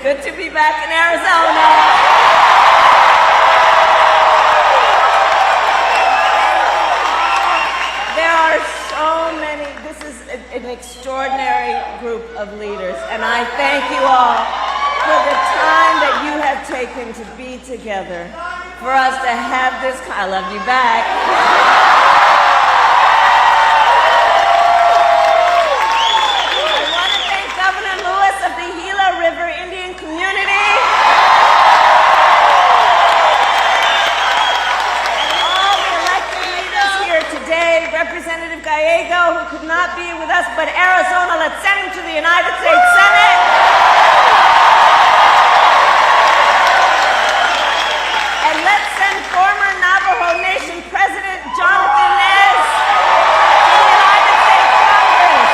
good to be back in Arizona. There are so many. This is an extraordinary group of leaders, and I thank you all for the time that you have taken to be together, for us to have this. I love you back. Representative Gallego, who could not be with us, but Arizona, let's send him to the United States Senate. And let's send former Navajo Nation President Jonathan Nez to the United States Congress.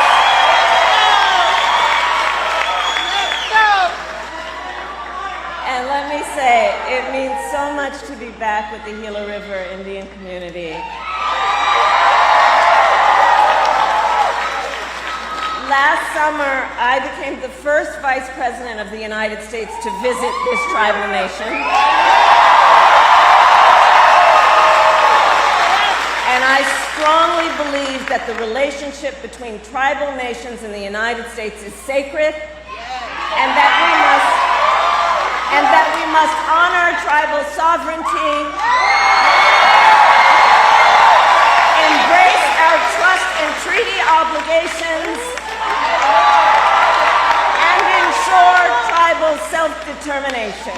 And let me say, it means so much to be back with the Gila River Indian community. Last summer, I became the first Vice President of the United States to visit this tribal nation. And I strongly believe that the relationship between tribal nations and the United States is sacred, and that we must honor tribal sovereignty, embrace our trust and treaty obligations, and ensure tribal self-determination.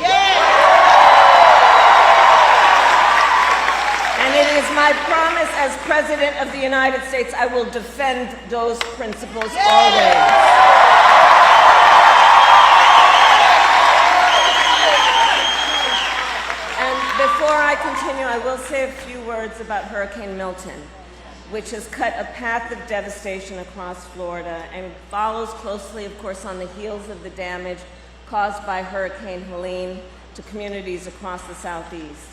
And it is my promise as President of the United States, I will defend those principles always. And before I continue, I will say a few words about Hurricane Milton, which has cut a path of devastation across Florida and follows closely, of course, on the heels of the damage caused by Hurricane Helene to communities across the Southeast.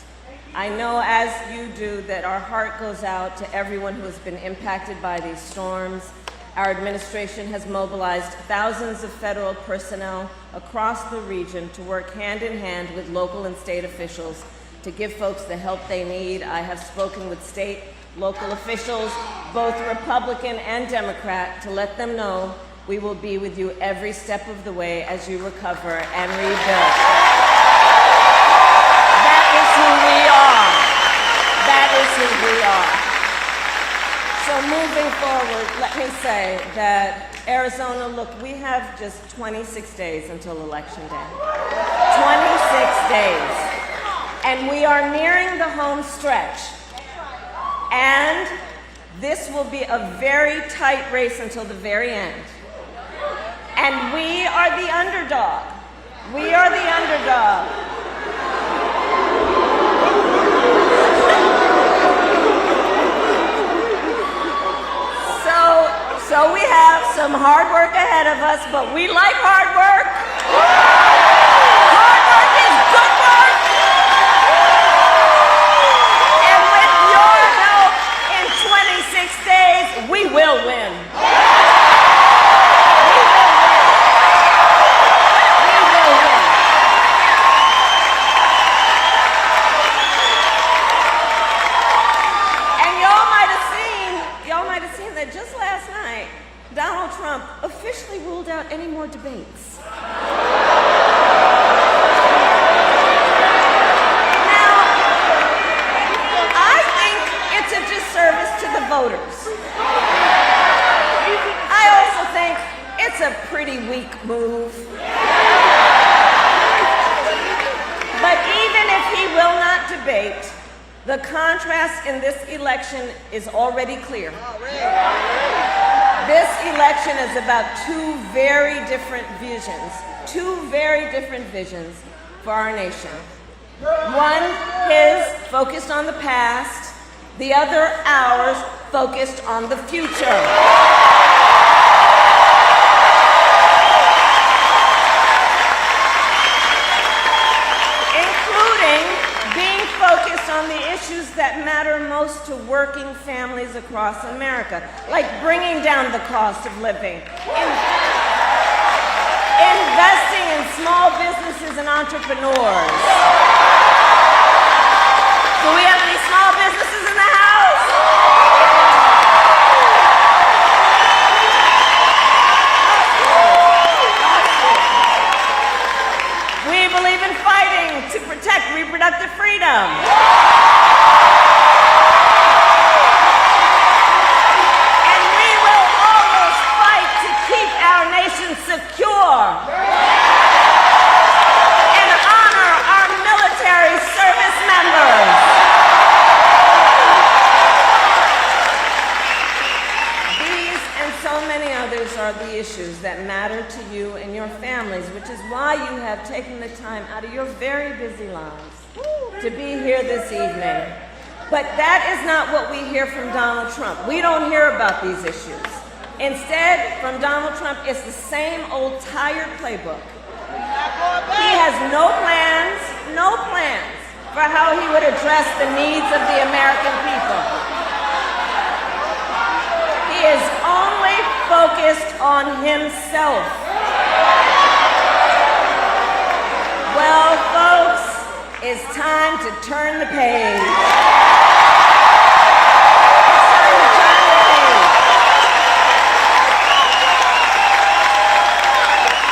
I know, as you do, that our heart goes out to everyone who has been impacted by these storms. Our administration has mobilized thousands of federal personnel across the region to work hand in hand with local and state officials to give folks the help they need. I have spoken with state, local officials, both Republican and Democrat, to let them know we will be with you every step of the way as you recover and rebuild. That is who we are. That is who we are. So moving forward, let me say that Arizona, look, we have just 26 days until Election Day. 26 days. And we are nearing the home stretch. And this will be a very tight race until the very end. And we are the underdog. We are the underdog. So we have some hard work ahead of us, but we like hard work. Hard work is good work. And with your help in 26 days, we will win. Donald Trump officially ruled out any more debates. Now, I think it's a disservice to the voters. I also think it's a pretty weak move. But even if he will not debate, the contrast in this election is already clear. This election is about two very different visions for our nation. One, his, focused on the past. The other, ours, focused on the future. Focused on the issues that matter most to working families across America, like bringing down the cost of living, investing in small businesses and entrepreneurs. Do we have any small businesses in the house? We believe in fighting to protect reproductive freedom. And we will always fight to keep our nation secure and honor our military service members. These and so many others are the issues that matter to you and your families, which is why you have taken the time out of your very busy lives to be here this evening. But that is not what we hear from Donald Trump. We don't hear about these issues. Instead, from Donald Trump, it's the same old tired playbook. He has no plans for how he would address the needs of the American people. He is only focused on himself. Well, folks, it's time to turn the page.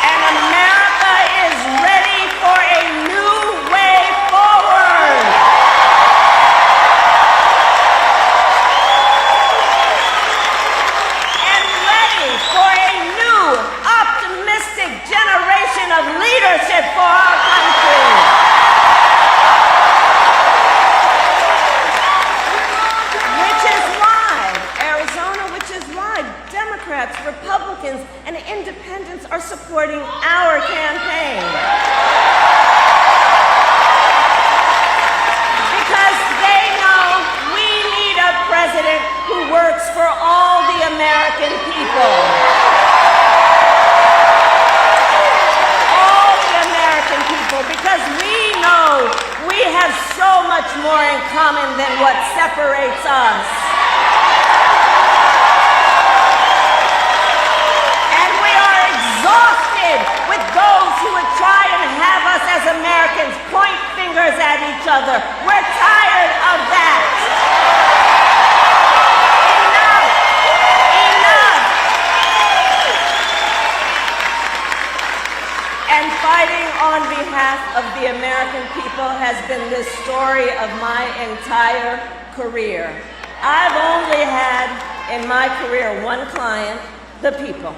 And America is ready for a new way forward. And ready for a new, optimistic generation of leadership for our country. Republicans and independents are supporting our campaign. Because they know we need a president who works for all the American people. All the American people, because we know we have so much more in common than what separates us. With those who would try and have us as Americans point fingers at each other. We're tired of that. Enough. And fighting on behalf of the American people has been the story of my entire career. I've only had in my career one client, the people.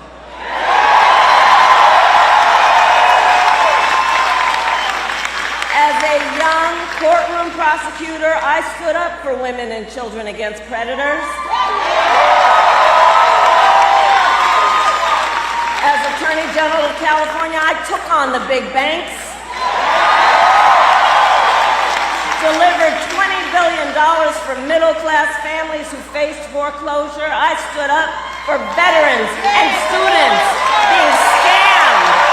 As a young courtroom prosecutor, I stood up for women and children against predators. As Attorney General of California, I took on the big banks, delivered $20 billion for middle-class families who faced foreclosure. I stood up for veterans and students being scammed.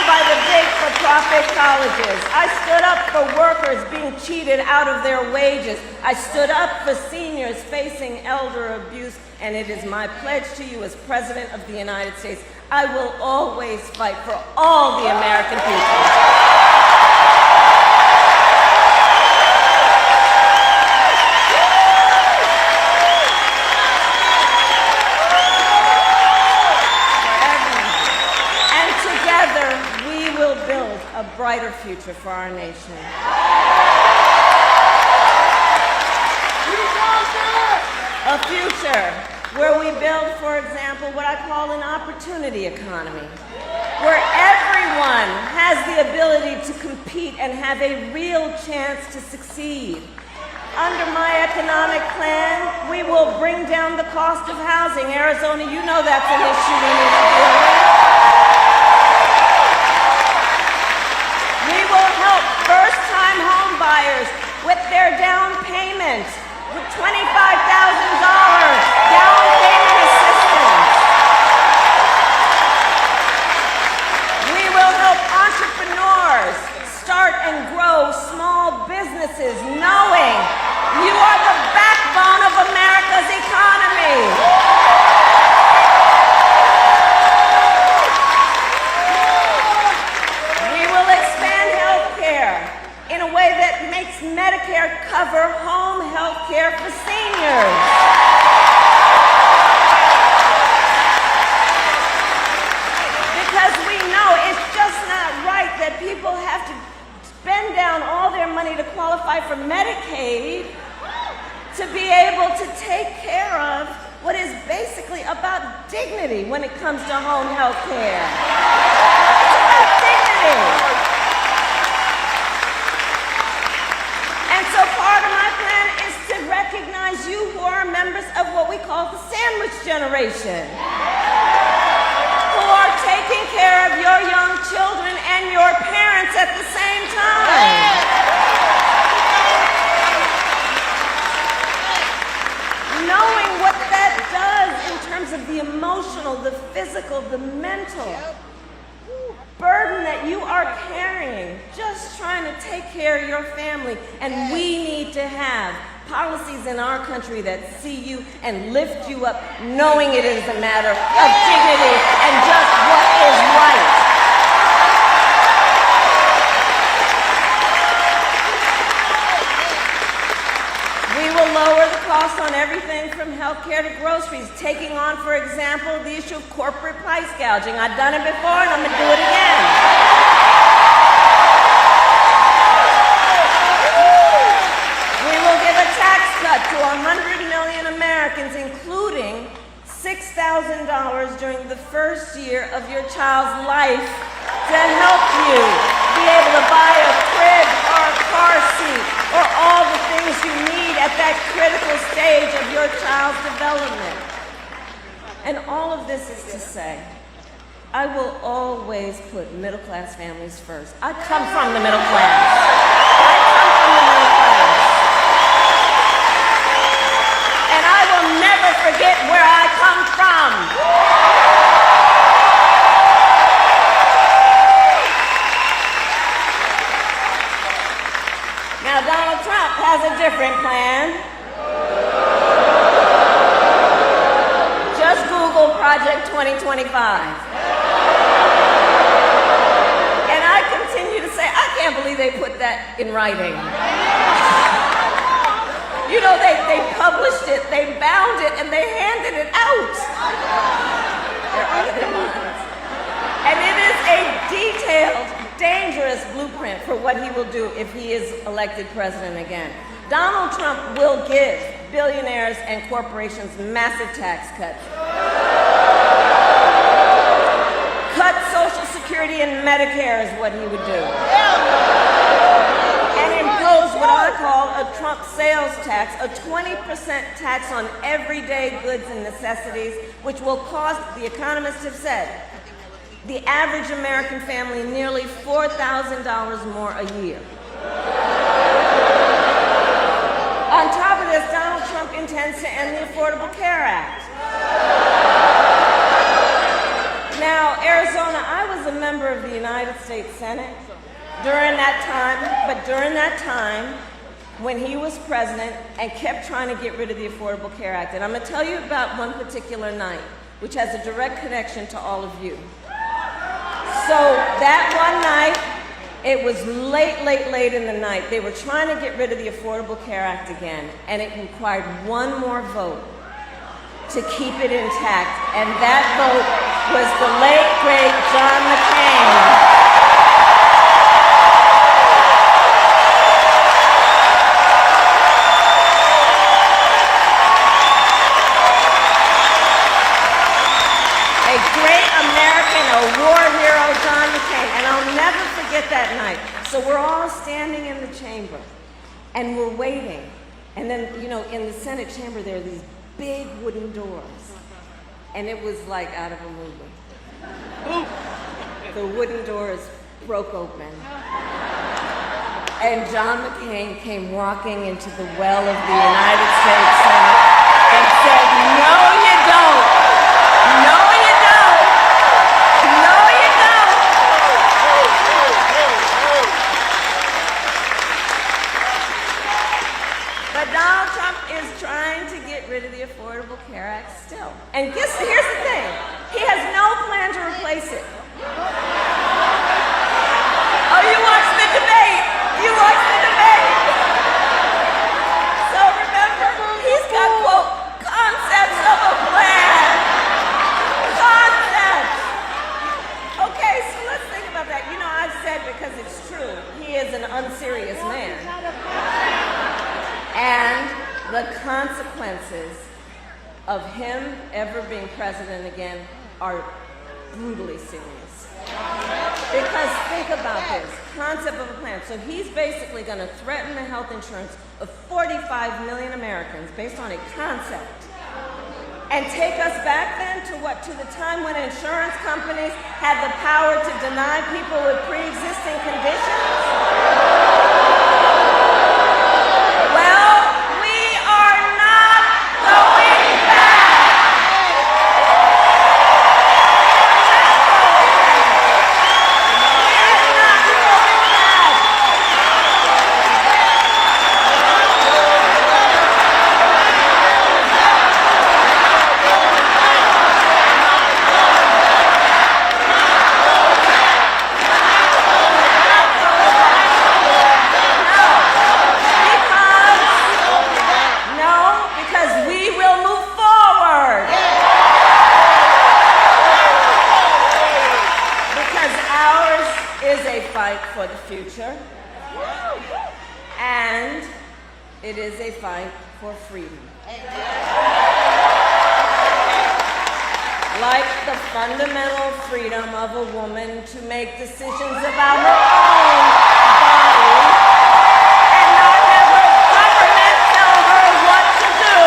By the big for-profit colleges. I stood up for workers being cheated out of their wages. I stood up for seniors facing elder abuse, and it is my pledge to you as President of the United States, I will always fight for all the American people. A brighter future for our nation. A future where we build, for example, what I call an opportunity economy, where everyone has the ability to compete and have a real chance to succeed. Under my economic plan, we will bring down the cost of housing. Arizona, you know that's an issue we need to deal with. We will help first-time home buyers with their down payment, with $25,000 down payment assistance. We will help entrepreneurs start and grow small businesses, knowing you are the backbone of America's economy. makes Medicare cover home health care for seniors. Because we know it's just not right that people have to spend down all their money to qualify for Medicaid to be able to take care of what is basically about dignity when it comes to home health care. It's about dignity. And so part of my plan is to recognize you who are members of what we call the sandwich generation, who are taking care of your young children and your parents at the same time. Knowing what that does in terms of the emotional, the physical, the mental burden that you are carrying, just trying to take care of your family. And we need to have policies in our country that see you and lift you up, knowing it is a matter of dignity and just what is right. Lower the cost on everything from healthcare to groceries, taking on, for example, the issue of corporate price gouging. I've done it before and I'm going to do it again. We will give a tax cut to 100 million Americans, including $6,000 during the first year of your child's life to help you be able to buy a crib or a car seat or all the things you need at that critical stage of your child's development. And all of this is to say, I will always put middle-class families first. I come from the middle class. And I will never forget where I come from. Now, Donald Trump has a different plan. Just Google Project 2025. And I continue to say, I can't believe they put that in writing. You know, they published it, they bound it, and they handed it out. They're out of their minds. And it is a detailed, dangerous blueprint for what he will do if he is elected president again. Donald Trump will give billionaires and corporations massive tax cuts. Cut Social Security and Medicare is what he would do. And impose what I call a Trump sales tax, a 20% tax on everyday goods and necessities, which will cost, the economists have said, the average American family nearly $4,000 more a year. On top of this, Donald Trump intends to end the Affordable Care Act. Now, Arizona, I was a member of the United States Senate during that time, when he was president and kept trying to get rid of the Affordable Care Act. And I'm going to tell you about one particular night, which has a direct connection to all of you. So that one night, it was late in the night. They were trying to get rid of the Affordable Care Act again, and it required one more vote to keep it intact. And that vote was the late, great John McCain. A war hero, John McCain, and I'll never forget that night. So we're all standing in the chamber, and we're waiting. And then, you know, in the Senate chamber, there are these big wooden doors, and it was like out of a movie. The wooden doors broke open, and John McCain came walking into the well of the United States Senate and said, "No, you don't. No, you don't. No, you don't." But Donald Trump is trying to get rid of the Affordable Care Act still. And here's the thing. He has no plan to replace it. Oh, you watched the debate. You watched the debate. because it's true. He is an unserious man. And the consequences of him ever being president again are brutally serious. Because think about this concept of a plan. So he's basically going to threaten the health insurance of 45 million Americans based on a concept. And take us back then to the time when insurance companies had the power to deny people with pre-existing conditions? Well, we are not going back. For the future, and it is a fight for freedom. Like the fundamental freedom of a woman to make decisions about her own body and not have her government tell her what to do.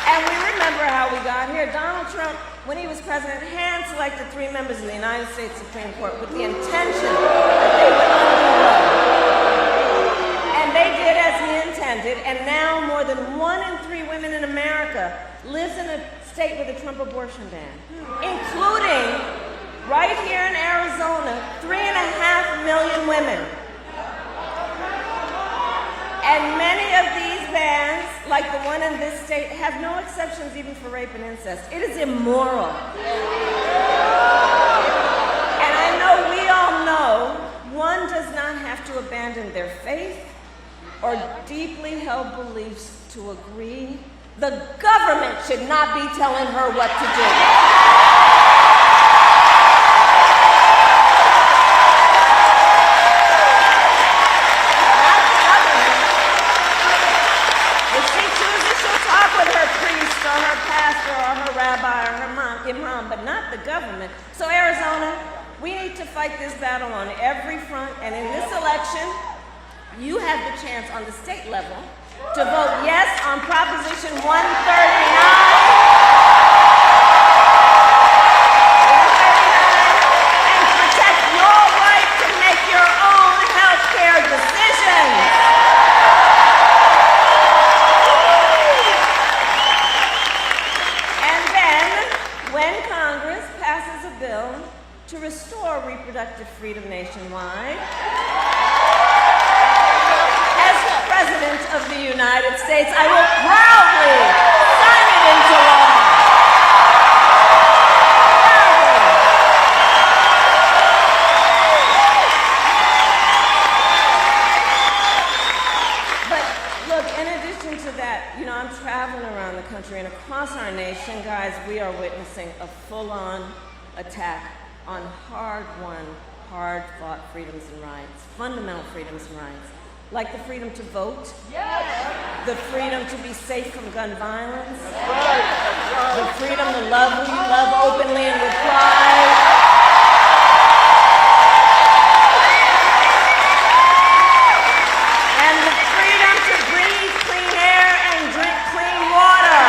And we remember how we got here. Donald Trump, when he was president, hand-selected 3 members of the United States Supreme Court with the intention that they would undo Roe. And they did as he intended, and now more than 1 in 3 women in America lives in a state with a Trump abortion ban, including, right here in Arizona, 3.5 million women. And many of these bans, like the one in this state, have no exceptions even for rape and incest. It is immoral. And I know we all know one does not have to abandon their faith or deeply held beliefs to agree. The government should not be telling her what to do. But not the government. So Arizona, we need to fight this battle on every front, and in this election, you have the chance on the state level to vote yes on Proposition 139 and protect your right to make your own health care decisions. When Congress passes a bill to restore reproductive freedom nationwide, as the President of the United States, I will proudly sign it into law. But look, in addition to that, I'm traveling around the country and across our nation, guys, we are witnessing a full-on attack on hard-won, hard-fought freedoms and rights, fundamental freedoms and rights, like the freedom to vote, the freedom to be safe from gun violence, the freedom to love who you love openly and with pride, and the freedom to breathe clean air and drink clean water.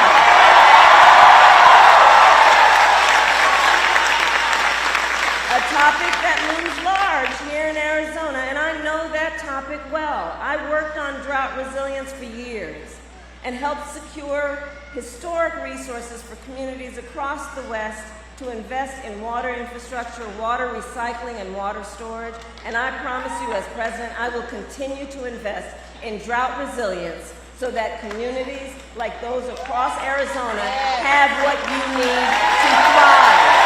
A topic that looms large here in Arizona, and I know that topic well. I worked on drought resilience for years and helped secure historic resources for communities across the West to invest in water infrastructure, water recycling, and water storage. And I promise you, as president, I will continue to invest in drought resilience so that communities like those across Arizona have what you need to thrive.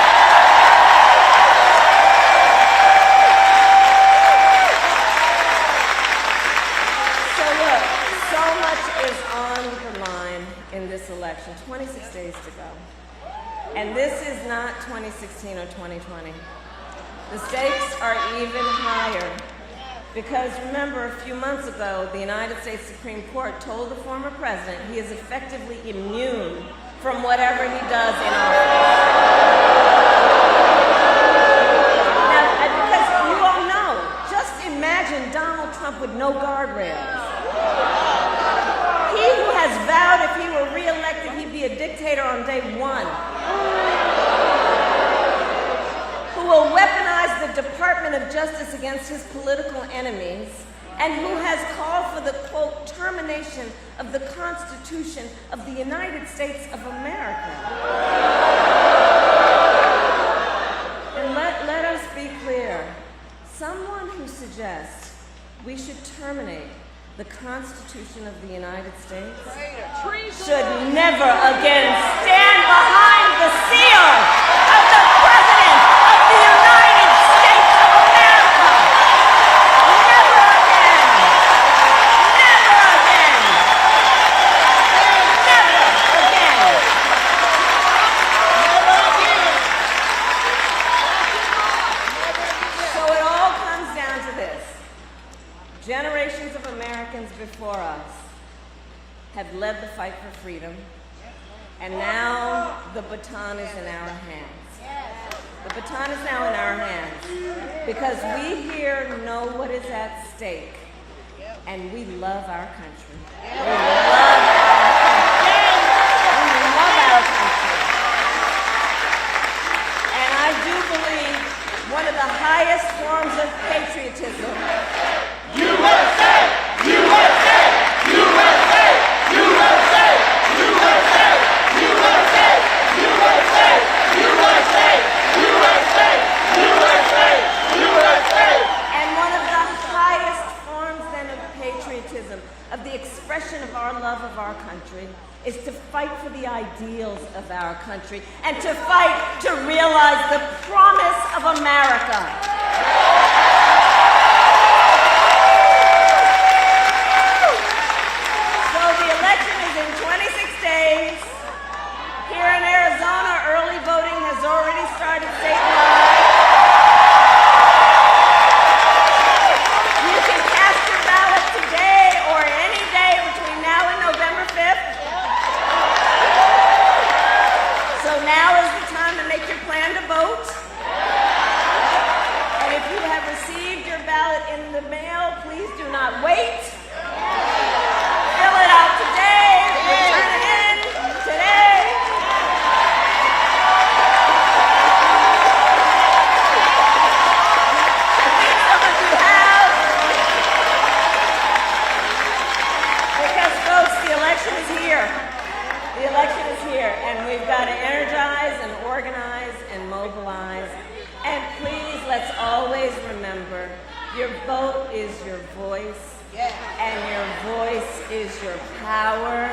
Is on the line in this election, 26 days to go. And this is not 2016 or 2020. The stakes are even higher. Because remember, a few months ago, the United States Supreme Court told the former president he is effectively immune from whatever he does in office. Now, because you all know, just imagine Donald Trump with no guardrails. He who has vowed if he were reelected, he'd be a dictator on day one. Who will weaponize the Department of Justice against his political enemies, and who has called for the, quote, termination of the Constitution of the United States of America. And let us be clear. Someone who suggests we should terminate the Constitution of the United States should never again stand behind the seal of the President of the United States of America. Never again. Never again. Never again. So it all comes down to this. Generations of Americans before us have led the fight for freedom, and now the baton is in our hands. The baton is now in our hands because we here know what is at stake, and we love our country. We love our country. And I do believe one of the highest forms of patriotism USA! USA! USA! USA! USA! USA! USA! USA! USA! USA! USA! And one of the highest forms then of patriotism, of the expression of our love of our country, is to fight for the ideals of our country and to fight to realize the promise of America. Here in Arizona, early voting has already started statewide. You can cast your ballot today or any day between now and November 5th. So now is the time to make your plan to vote. And if you have received your ballot in the mail, please do not wait. Fill it out today. Turn it in today. Some of you have. Because, folks, the election is here. The election is here, and we've got to energize and organize and mobilize. And please, let's always remember, your vote is your voice. And your voice is your power.